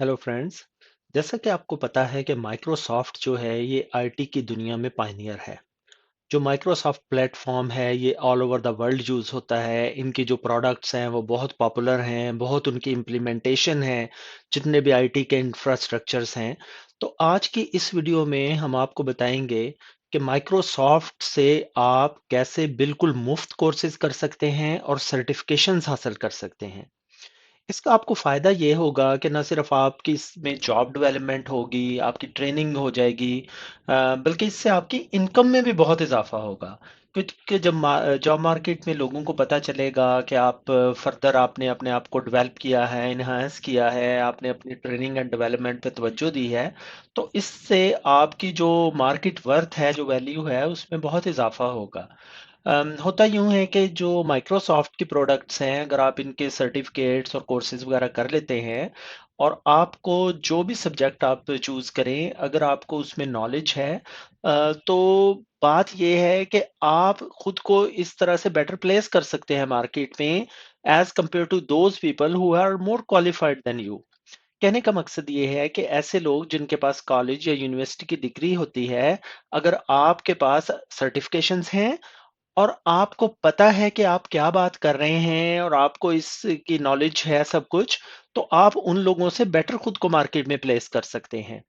Hello friends. जैसा कि आपको पता है कि माइक्रोसॉफ्ट जो है ये आईटी की दुनिया में पायनियर है। जो माइक्रोसॉफ्ट प्लेटफॉर्म है ये all over the world use होता है। इनकी जो प्रोडक्ट्स हैं वो बहुत पॉपुलर हैं, बहुत उनकी इम्प्लीमेंटेशन है जितने भी आईटी के इंफ्रास्ट्रक्चर्स हैं। तो आज की इस वीडियो में हम आपको बताएंगे कि माइक्रोसॉफ्ट से आप कैसे बिल्कुल मुफ्त कोर्सेज कर सकते हैं और सर्टिफिकेशंस हासिल कर सकते हैं। इसका आपको फ़ायदा ये होगा कि ना सिर्फ आपकी इसमें जॉब डेवलपमेंट होगी, आपकी ट्रेनिंग हो जाएगी, बल्कि इससे आपकी इनकम में भी बहुत इज़ाफ़ा होगा। क्योंकि जब जॉब मार्केट में लोगों को पता चलेगा कि आप फर्दर आपने अपने आप को डेवलप किया है, एनहांस किया है, आपने अपनी ट्रेनिंग एंड डेवलपमेंट पे तवज्जो दी है, तो इससे आपकी जो मार्केट वर्थ है, जो वैल्यू है, उसमें बहुत इज़ाफ़ा होगा। होता यूँ है कि जो माइक्रोसॉफ्ट की प्रोडक्ट्स हैं, अगर आप इनके सर्टिफिकेट्स और कोर्सेज़ वगैरह कर लेते हैं और आपको जो भी सब्जेक्ट आप चूज़ करें, अगर आपको उसमें नॉलेज है, तो बात ये है कि आप खुद को इस तरह से बेटर प्लेस कर सकते हैं मार्केट में as compare to those people who are more qualified than you. कहने का मकसद ये है कि ऐसे लोग जिनके पास कॉलेज या यूनिवर्सिटी की डिग्री होती है, अगर आपके पास सर्टिफिकेशंस हैं और आपको पता है कि आप क्या बात कर रहे हैं और आपको इसकी नॉलेज है सब कुछ, तो आप उन लोगों से बेटर खुद को मार्केट में प्लेस कर सकते हैं।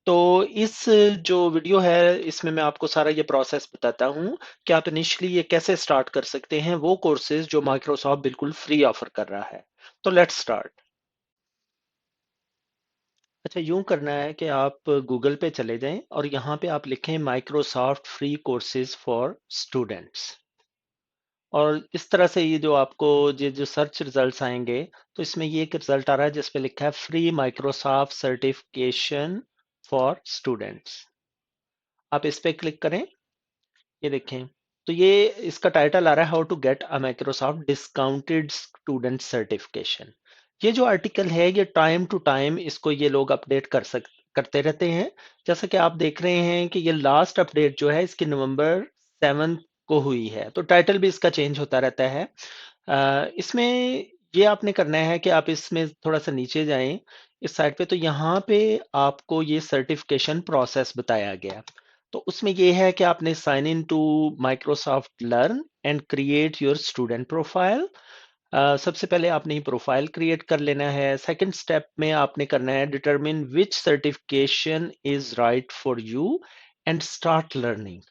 तो इस जो वीडियो है, इसमें मैं आपको सारा ये प्रोसेस बताता हूँ कि आप इनिशियली ये कैसे स्टार्ट कर सकते हैं वो कोर्सेज़ जो माइक्रोसॉफ्ट बिल्कुल फ्री ऑफ़र कर रहा है। तो लेट्स स्टार्ट। अच्छा, यूँ करना है कि आप गूगल पे चले जाएँ और यहाँ पे आप लिखें Microsoft free courses for students. और इस तरह से ये जो आपको ये जो सर्च रिजल्ट्स आएंगे, तो इसमें ये एक रिजल्ट आ रहा है जिस पे लिखा है free Microsoft certification for students. आप इस पे क्लिक करें। ये देखें, तो ये इसका टाइटल आ रहा है how to get a Microsoft discounted student certification. ये जो आर्टिकल है ये टाइम टू टाइम इसको ये लोग अपडेट करते रहते हैं। जैसा कि आप देख रहे हैं कि ये लास्ट अपडेट जो है इसकी नवंबर 7 को हुई है, तो टाइटल भी इसका चेंज होता रहता है। इसमें ये आपने करना है कि आप इसमें थोड़ा सा नीचे जाएं इस साइड पे, तो यहाँ पे आपको ये सर्टिफिकेशन प्रोसेस बताया गया। तो उसमें ये है कि आपने sign in to Microsoft learn and create your student profile. सबसे पहले आपने प्रोफाइल क्रिएट कर लेना है। सेकंड स्टेप में आपने करना है determine which certification is right for you and start learning.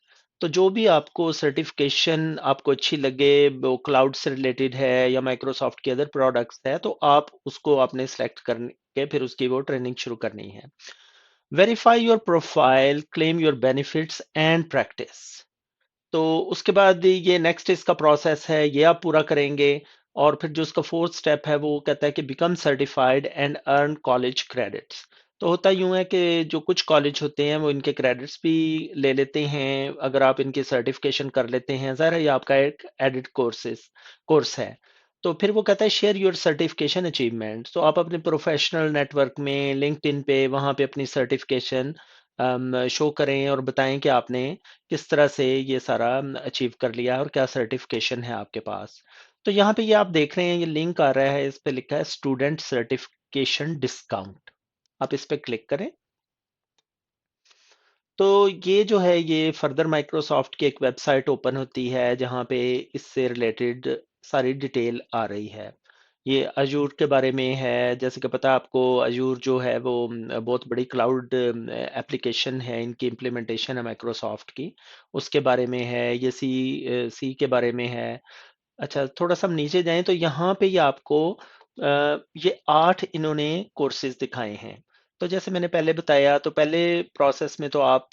तो जो भी आपको सर्टिफिकेशन आपको अच्छी लगे, वो क्लाउड से रिलेटेड है या माइक्रोसॉफ्ट के अदर प्रोडक्ट्स है, तो आप उसको आपने सेलेक्ट करके फिर उसकी वो ट्रेनिंग शुरू करनी है। Verify your profile, claim your benefits and practice. तो उसके बाद ये नेक्स्ट इसका प्रोसेस है, ये आप पूरा करेंगे। और फिर जो उसका फोर्थ स्टेप है वो कहता है कि become certified and earn college credits. तो होता यूं है कि जो कुछ कॉलेज होते हैं वो इनके क्रेडिट्स भी ले लेते हैं अगर आप इनकी सर्टिफिकेशन कर लेते हैं। ज़ाहिर है ये आपका एक एडिट कोर्स है। तो फिर वो कहता है शेयर योर सर्टिफिकेशन अचीवमेंट। तो आप अपने प्रोफेशनल नेटवर्क में लिंक्डइन पे वहाँ पे अपनी सर्टिफिकेशन शो करें और बताएं कि आपने किस तरह से ये सारा अचीव कर लिया है और क्या सर्टिफिकेशन है आपके पास। तो यहाँ पे ये आप देख रहे हैं, ये लिंक आ रहा है, इस पे लिखा है स्टूडेंट सर्टिफिकेशन डिस्काउंट। आप इस पे क्लिक करें। तो ये जो है ये फर्दर माइक्रोसॉफ्ट की एक वेबसाइट ओपन होती है जहाँ पे इससे रिलेटेड सारी डिटेल आ रही है। ये अजूर के बारे में है। जैसे कि पता है आपको, अजूर जो है वो बहुत बड़ी क्लाउड एप्लीकेशन है, इनकी इम्प्लीमेंटेशन है माइक्रोसॉफ्ट की, उसके बारे में है। ये सी के बारे में है। अच्छा, थोड़ा सा हम नीचे जाएं तो यहाँ पे ये आपको ये 8 इन्होंने कोर्सेज दिखाए हैं। तो जैसे मैंने पहले बताया, तो पहले प्रोसेस में तो आप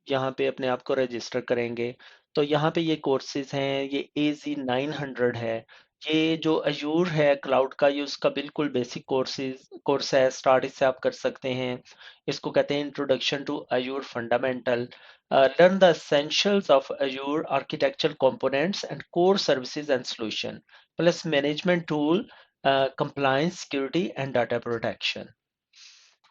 यहाँ पे अपने आप को रजिस्टर करेंगे। तो यहाँ पे ये कोर्सेज हैं, ये AZ900 है। ये जो अजूर है क्लाउड का, ये उसका बिल्कुल बेसिक कोर्स है, स्टार्ट इससे आप कर सकते हैं। इसको कहते हैं introduction to Azure fundamental. Learn the essentials of Azure architectural components and core services and solution, plus management tool, compliance, security and data protection।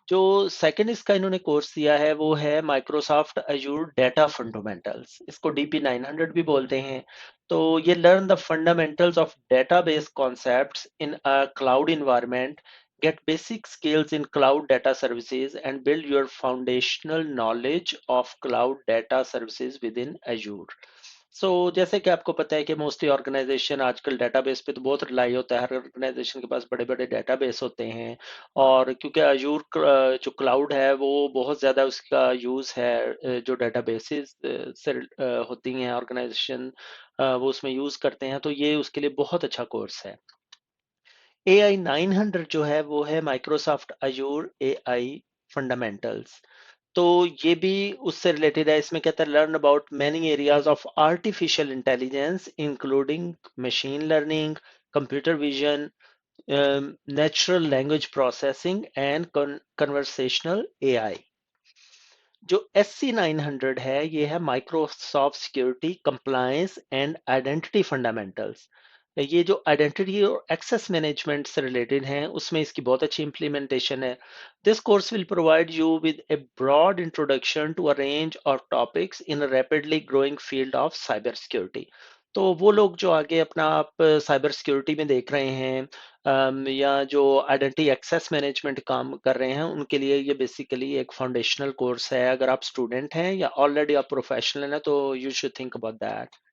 जो सेकंड इसका इन्होंने कोर्स दिया है वो है माइक्रोसॉफ्ट अजूर डेटा फंडामेंटल्स, इसको DP900 भी बोलते हैं। तो ये learn the fundamentals of database concepts in a cloud environment Get basic skills in cloud data services and build your foundational knowledge of cloud data services within Azure. सो जैसे कि आपको पता है कि मोस्टली ऑर्गेनाइजेशन आजकल डेटाबेस पे तो बहुत रिलाई होता है, हर ऑर्गेनाइजेशन के पास बड़े बड़े डेटाबेस होते हैं। और क्योंकि अजूर जो क्लाउड है वो बहुत ज़्यादा उसका यूज़ है, जो डेटाबेसेस से होती हैं ऑर्गेनाइजेशन, वो उसमें यूज़ करते हैं, तो ये उसके लिए बहुत अच्छा कोर्स है। AI 900 जो है वो है माइक्रोसॉफ्ट अजूर AI फंडामेंटल्स। तो ये भी उससे रिलेटेड है। इसमें कहता है learn about many areas of artificial intelligence including machine learning, computer vision, natural language processing and conversational AI. जो SC 900 है ये है Microsoft security compliance and identity fundamentals. ये जो आइडेंटिटी और एक्सेस मैनेजमेंट से रिलेटेड हैं उसमें इसकी बहुत अच्छी इंप्लीमेंटेशन है। This course will provide you with a broad introduction to a range of topics in a rapidly growing field of cyber security. तो वो लोग जो आगे अपना आप साइबर सिक्योरिटी में देख रहे हैं, या जो आइडेंटिटी एक्सेस मैनेजमेंट काम कर रहे हैं, उनके लिए ये बेसिकली एक फाउंडेशनल कोर्स है। अगर आप स्टूडेंट हैं या ऑलरेडी आप प्रोफेशनल हैं तो you should think about that.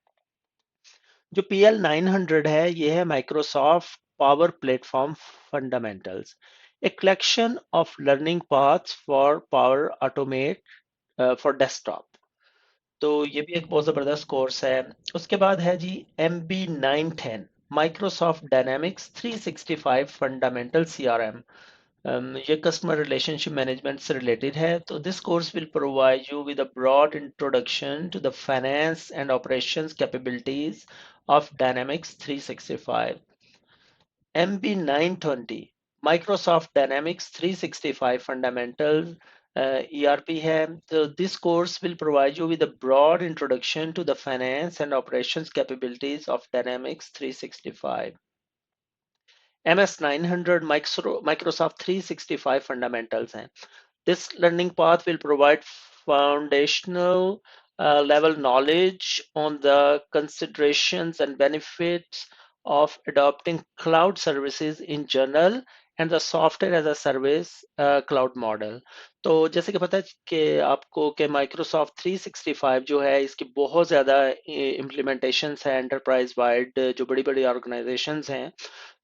जो PL 900 है ये है Microsoft power platform fundamentals, a collection of learning paths for power automate for desktop. तो ये भी एक बहुत ज़बरदस्त कोर्स है। उसके बाद है जी MB 910 Microsoft Dynamics 365 fundamental CRM। ये कस्टमर रिलेशनशिप मैनेजमेंट से रिलेटेड है। तो this course will provide you with a broad introduction to the finance and operations capabilities of Dynamics 365। MB 920 Microsoft Dynamics 365 Fundamentals ERP है। तो this course will provide you with a broad introduction to the finance and operations capabilities of Dynamics 365. MS 900 Microsoft 365 Fundamentals हैं। This learning path will provide foundational level knowledge on the considerations and benefits of adopting cloud services in general and the software as a service cloud model। तो जैसे कि पता है कि आपको कि Microsoft 365 जो है इसकी बहुत ज़्यादा इम्प्लीमेंटेशंस है एंटरप्राइज वाइड, जो बड़ी बड़ी ऑर्गेनाइजेशंस हैं।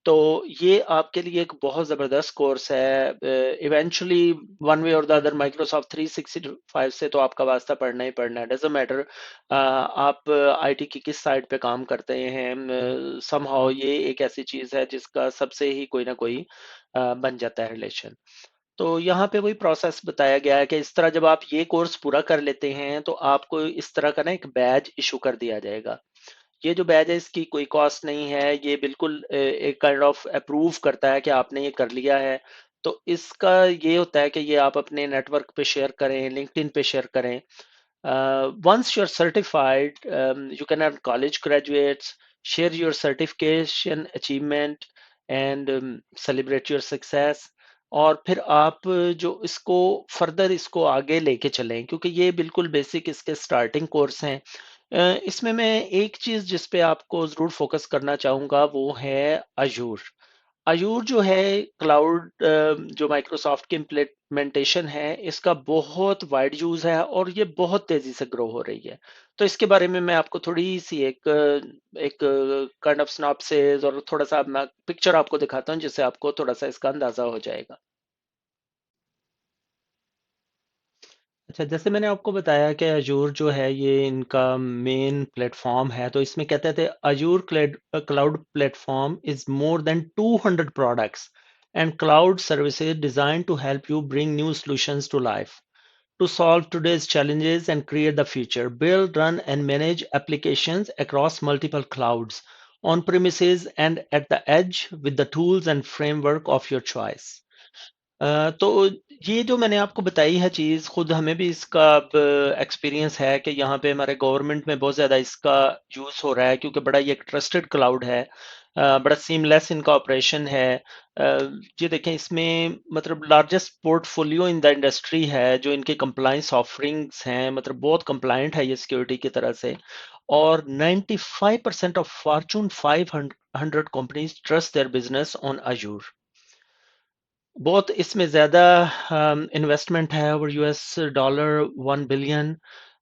तो ये आपके लिए एक बहुत ज़बरदस्त कोर्स है। इवेंचुअली वन वे और द अदर माइक्रोसॉफ्ट 365 से तो आपका वास्ता पढ़ना ही पढ़ना है, डजेंट मैटर आप आईटी की किस साइड पे काम करते हैं। समहाउ ये एक ऐसी चीज़ है जिसका सबसे ही कोई ना कोई बन जाता है रिलेशन। तो यहाँ पे वही प्रोसेस बताया गया है कि इस तरह जब आप ये कोर्स पूरा कर लेते हैं तो आपको इस तरह का ना एक बैज इशू कर दिया जाएगा। ये जो बैच है इसकी कोई कॉस्ट नहीं है, ये बिल्कुल एक काइंड ऑफ अप्रूव करता है कि आपने ये कर लिया है। तो इसका ये होता है कि ये आप अपने नेटवर्क पे शेयर करें, लिंक्डइन पे शेयर करें। Once you're certified, you can have college graduates share your certification achievement and celebrate your success। और फिर आप जो इसको फर्दर इसको आगे लेके चलें, क्योंकि ये बिल्कुल बेसिक इसके स्टार्टिंग कोर्स हैं। इसमें मैं एक चीज़ जिस पे आपको ज़रूर फोकस करना चाहूँगा वो है अजूर। अजूर जो है क्लाउड, जो माइक्रोसॉफ्ट की इम्प्लीमेंटेशन है इसका बहुत वाइड यूज है और ये बहुत तेजी से ग्रो हो रही है। तो इसके बारे में मैं आपको थोड़ी सी एक काइंड ऑफ सिनॉप्सिस और थोड़ा सा मैं पिक्चर आपको दिखाता हूँ जिससे आपको थोड़ा सा इसका अंदाजा हो जाएगा। अच्छा, जैसे मैंने आपको बताया कि अजूर जो है ये इनका मेन प्लेटफॉर्म है, तो इसमें कहते थे Azure cloud platform is more than 200 products and cloud services design to help you bring new solutions to life to solve today's challenges and create the future. Build, run, and manage applications across multiple clouds, on premises, and at the edge with the tools and framework of your choice. तो ये जो मैंने आपको बताई है चीज़, खुद हमें भी इसका अब एक्सपीरियंस है कि यहाँ पे हमारे गवर्नमेंट में बहुत ज़्यादा इसका यूज़ हो रहा है, क्योंकि बड़ा ये एक ट्रस्टेड क्लाउड है। बड़ा सीमलेस इनका ऑपरेशन है। अ, ये देखें इसमें मतलब largest portfolio in the industry है, जो इनके कंप्लायंस ऑफरिंग्स हैं, मतलब बहुत कंप्लायंट है ये सिक्योरिटी की तरह से। और 95% of Fortune 500 companies trust their business on Azzur. बहुत इसमें ज़्यादा इन्वेस्टमेंट है और यूएस डॉलर 1 बिलियन,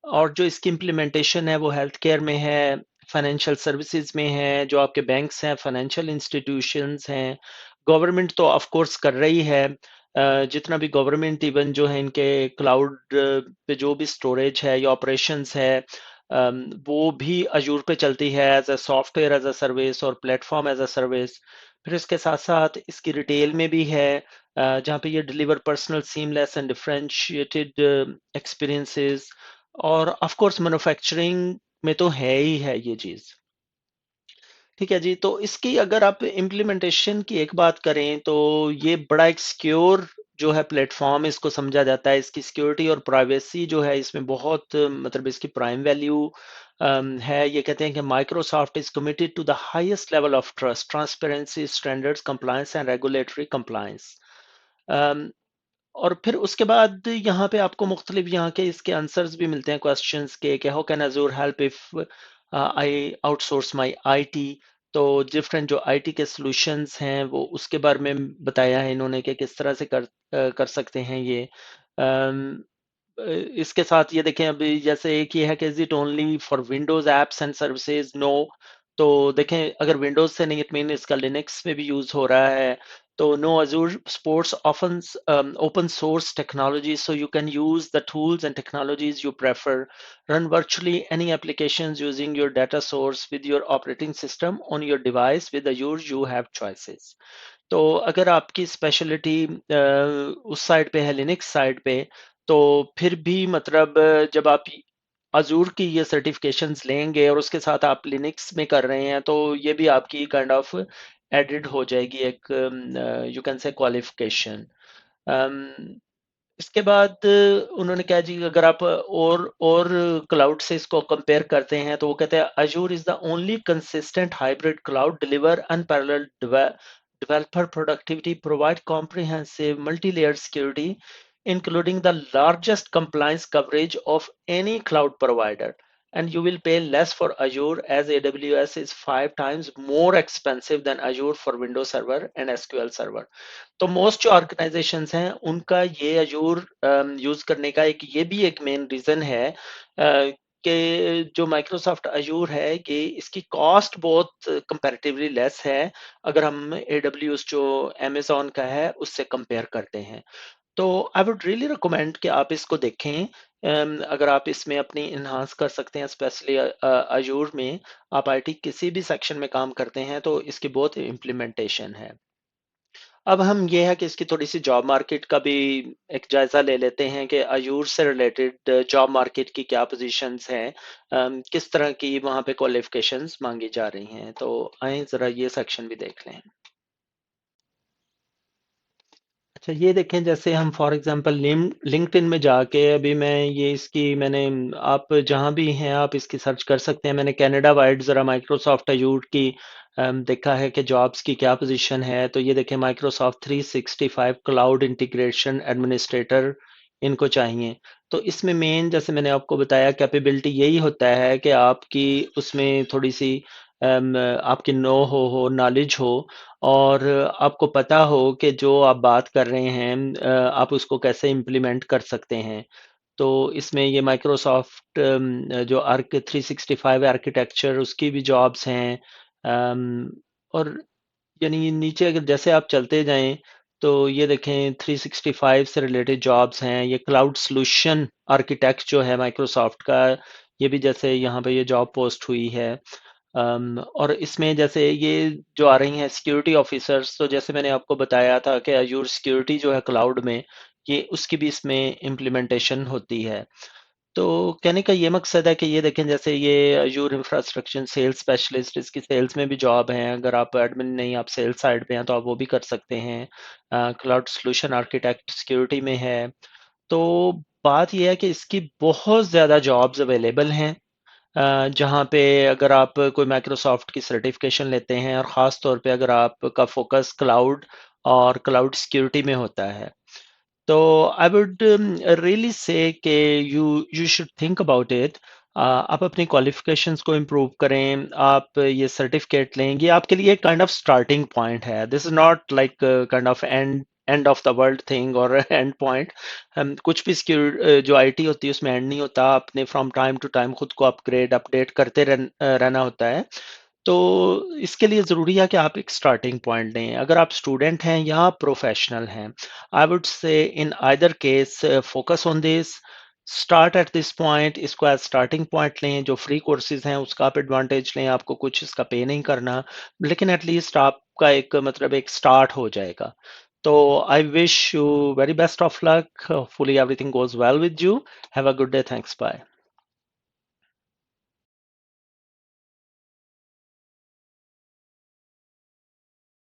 और जो इसकी इम्प्लीमेंटेशन है वो हेल्थ केयर में है, फाइनेंशियल सर्विसेज में है, जो आपके बैंक्स हैं, फाइनेंशियल इंस्टीट्यूशंस हैं। गवर्नमेंट तो ऑफ कोर्स कर रही है। जितना भी गवर्नमेंट इवन जो है इनके क्लाउड पे जो भी स्टोरेज है या ऑपरेशंस है, वो भी अजूर पे चलती है as a software as a service और प्लेटफॉर्म एज अ सर्विस। फिर इसके साथ साथ इसकी रिटेल में भी है, जहाँ पे ये deliver personal seamless and differentiated experiences. और ऑफ कोर्स मैन्युफैक्चरिंग में तो है ही है ये चीज़। ठीक है जी, तो इसकी अगर आप इम्प्लीमेंटेशन की एक बात करें तो ये बड़ा एक सिक्योर जो है प्लेटफॉर्म इसको समझा जाता है। इसकी सिक्योरिटी और प्राइवेसी जो है इसमें बहुत मतलब इसकी प्राइम वैल्यू है। ये कहते हैं कि Microsoft is committed to the highest level of trust, transparency, standards, compliance and regulatory compliance. और फिर उसके बाद यहाँ पे आपको मुख्तलिफ यहाँ के इसके आंसर्स भी मिलते हैं क्वेश्चंस के, कि how can Azzur help if I outsource my IT. तो डिफरेंट जो आईटी के सॉल्यूशंस हैं वो उसके बारे में बताया है इन्होंने कि किस तरह से कर सकते हैं ये। अम, इसके साथ ये देखें, अभी जैसे एक ये है कि is it only for Windows apps and services, no. तो देखें, अगर विंडोज से नहीं, इट मीन इसका लिनक्स में भी यूज हो रहा है। तो no, Azure supports often open source technology, so you can use the tools and technologies you prefer. Run virtually any applications using your data source with your operating system on your device. With Azure, you have choices. तो अगर आपकी speciality उस side पे है, Linux side पे, तो फिर भी मतलब जब आप अजूर की ये सर्टिफिकेशंस लेंगे और उसके साथ आप लिनक्स में कर रहे हैं, तो ये भी आपकी काइंड ऑफ एडिड हो जाएगी एक, यू कैन से, क्वालिफिकेशन। इसके बाद उन्होंने कहा जी, अगर आप और क्लाउड से इसको कंपेयर करते हैं तो वो कहते हैं Azzur is the only consistent hybrid cloud deliver unparalleled developer productivity, provide comprehensive multi-layered security, including the largest compliance coverage of any cloud provider. And you will pay less for Azure, as AWS is 5 times more expensive than Azure for Windows Server and SQL Server. तो most जो organisations हैं उनका ये Azzur use करने का एक ये भी एक मेन रीजन है, कि जो माइक्रोसॉफ्ट अजूर है ये इसकी कॉस्ट बहुत कंपैरेटिवली लेस है अगर हम AWS जो अमेजोन का है उससे कंपेयर करते हैं। तो आई वुड रियली रिकमेंड कि आप इसको देखें। अगर आप इसमें अपनी इन्हांस कर सकते हैं, स्पेशली अजूर में आप आईटी किसी भी सेक्शन में काम करते हैं तो इसकी बहुत इम्प्लीमेंटेशन है। अब हम ये है कि इसकी थोड़ी-सी जॉब मार्केट का भी एक जायज़ा ले लेते हैं कि अज़ूर से रिलेटेड जॉब मार्केट की क्या पोज़ीशंस हैं, किस तरह की वहाँ पे क्वालिफ़िकेशंस माँगी जा रही हैं। तो आएँ ज़रा ये सेक्शन भी देख लें। अच्छा, ये देखें, जैसे हम फॉर एग्जांपल लिंक्डइन में जाके अभी मैंने आप जहाँ भी हैं आप इसकी सर्च कर सकते हैं। मैंने कनाडा वाइड ज़रा माइक्रोसॉफ्ट अजूर की देखा है कि जॉब्स की क्या पोजीशन है। तो ये देखें, माइक्रोसॉफ्ट 365 क्लाउड इंटीग्रेशन एडमिनिस्ट्रेटर इनको चाहिए। तो इसमें मेन, जैसे मैंने आपको बताया, कैपेबिलिटी यही होता है कि आपकी उसमें थोड़ी सी आपकी हो नॉलेज हो, और आपको पता हो कि जो आप बात कर रहे हैं आप उसको कैसे इम्प्लीमेंट कर सकते हैं। तो इसमें ये माइक्रोसॉफ्ट जो आर्क 365 आर्किटेक्चर उसकी भी जॉब्स हैं। और यानी नीचे अगर जैसे आप चलते जाएं तो ये देखें, 365 से रिलेटेड जॉब्स हैं। ये क्लाउड सॉल्यूशन आर्किटेक्ट जो है माइक्रोसॉफ्ट का, ये भी जैसे यहाँ पे ये जॉब पोस्ट हुई है। और इसमें जैसे ये जो आ रही हैं सिक्योरिटी ऑफिसर्स, तो जैसे मैंने आपको बताया था कि अजूर सिक्योरिटी जो है क्लाउड में, ये उसकी भी इसमें इम्प्लीमेंटेशन होती है। तो कहने का ये मकसद है कि ये देखें, जैसे ये अजूर इंफ्रास्ट्रक्चर सेल्स स्पेशलिस्ट, इसकी सेल्स में भी जॉब है। अगर आप एडमिन नहीं, आप सेल्स साइड पे हैं तो आप वो भी कर सकते हैं। क्लाउड सॉल्यूशन आर्किटेक्ट सिक्योरिटी में है। तो बात ये है कि इसकी बहुत ज़्यादा जॉब्स अवेलेबल हैं, जहाँ पे अगर आप कोई माइक्रोसॉफ्ट की सर्टिफिकेशन लेते हैं, और ख़ास तौर पे अगर आपका फोकस क्लाउड और क्लाउड सिक्योरिटी में होता है, तो आई वुड रियली से कि you you should think about it. आप अपनी क्वालिफिकेशंस को इम्प्रूव करें, आप ये सर्टिफिकेट लें, ये आपके लिए काइंड ऑफ स्टार्टिंग पॉइंट है। This is not like kind of end of the world thing और एंड पॉइंट। हम कुछ भी सिक्योर जो आईटी होती है उसमें एंड नहीं होता, आपने फ्रॉम टाइम टू टाइम खुद को अपग्रेड अपडेट करते रहना होता है। तो इसके लिए ज़रूरी है कि आप एक स्टार्टिंग पॉइंट लें। अगर आप स्टूडेंट हैं या प्रोफेशनल हैं, I would say in either case focus on this, start at this point, इसको एज स्टार्टिंग पॉइंट लें। जो फ्री कोर्सेज हैं उसका आप एडवांटेज लें, आपको कुछ इसका पे नहीं करना, लेकिन एटलीस्ट आपका एक मतलब एक स्टार्ट हो जाएगा। तो I wish you very best of luck, hopefully everything goes well with you. Have a good day, thanks, bye.